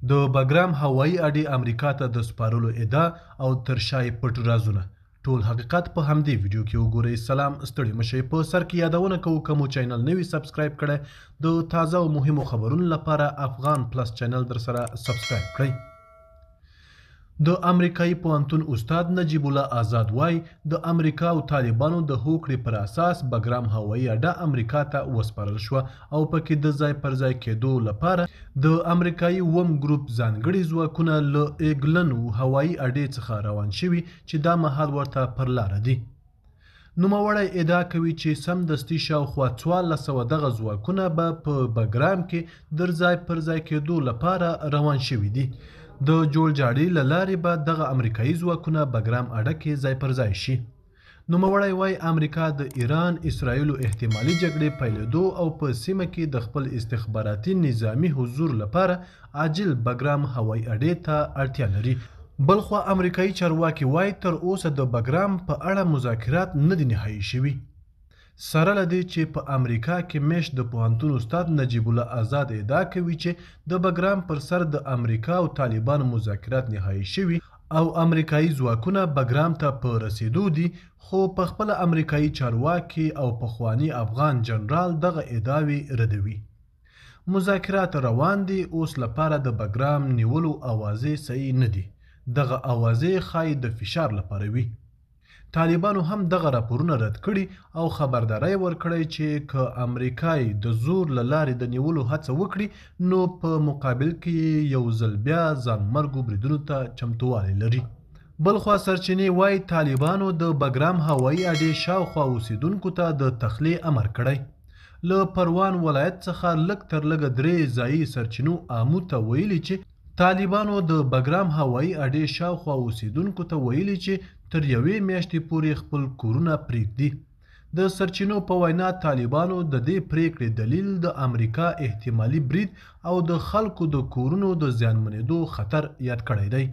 د بګرام هوایي اډې امریکا ته د سپارلو ادعا او تر شا یې پټ رازونه. ټول حقیقت په همدې ویډیو کې وګورئ. سلام، ستړي مشئ. په سر کې یادونه کوو که مو چینل نه وي سبسکرایب کړی، د تازه او مهمو خبرونو لپاره افغان پلس چینل در سره سبسکرایب کړئ. د امریکایي پوهنتون استاد نجیب الله آزاد وایي د امریکا او طالبانو د هوکړې پر اساس بګرام هوایي اډه امریکا ته وسپارل شوه او پکې د ځای پر ځای کېدو لپاره د امریکایي اووم ګروپ ځانګړي ځواکونه له ایګلن هوایي اډې څخه روان شوي چې دا مهال ورته پر لاره دي. نوموړی ادعا کوي چې سمدستي شاوخوا 1400 دغه ځواکونه به په بګرام کې د ځای پر ځای کېدو لپاره روان شوي دي. د جوړجاړي له لارې به دغه امریکایي ځواکونه بګرام اډه کې ځای پر ځای شي. نوموړی وایي امریکا د ایران اسرائیلو احتمالي جګړې پیلېدو او په سیمه کې د خپل استخباراتي نظامي حضور لپاره عاجل بګرام هوایي اډې ته اړتیا لري. بلخوا امریکایي چارواکي وایي تر اوسه د بګرام په اړه مذاکرات نه دي نهایي شوي. سره له دې چې په امریکا کې میشت د پوهنتون استاد نجیب الله آزاد ادعا کوي چې د بګرام پر سر د امریکا او طالبانو مذاکرات نهایي شوي او امریکایي ځواکونه بګرام ته په رسیدو دي، خو په خپله امریکایي چارواکي او پخوانی افغان جنرال دغه ادعاوې ردوي. مذاکرات روان دي، اوس لپاره د بګرام نیولو اوازې صحیح نه دي. دغه اوازې ښایي د فشار لپاره وي. طالبانو هم دغه راپورونه رد کړي او خبرداری ورکړی چې که امریکای د زور له لارې د نیولو هڅه وکړي نو په مقابل کې یو ځل بیا ځانمرګو بریدونو ته چمتووالی لري. بلخوا سرچینې وایي طالبانو د بګرام هوایي اډې شاوخوا اوسیدونکو ته د تخلیې امر کړی. له پروان ولایت څخه لږ تر لږه 3 ځایي سرچینو آمو ته ویلي چې طالبانو د بګرام هوایي اډې شاوخوا اوسیدونکو ته ویلي چې تر یوې میاشتې پورې خپل کورونه پرېږدي. د سرچینو په وینا طالبانو د دې پریکړې دلیل د امریکا احتمالي برید او د خلکو د کورونو د زیانمنېدو خطر یاد کړی دی.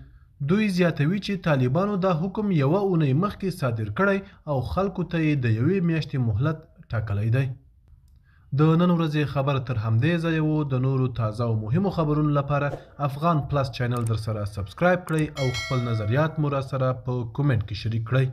دوی زیاتوي چې طالبانو دا حکم یوه اونۍ مخکې صادر کړی او خلکو ته یې د یوې میاشتې مهلت ټاکلی دی. د نن ورځې خبر تر همدې ځایه و. د نورو تازه او مهمو خبرونو لپاره افغان پلس چینل در سره سبسکرایب کړئ او خپل نظریات مو را سره په کومنټ کې شریک کړئ.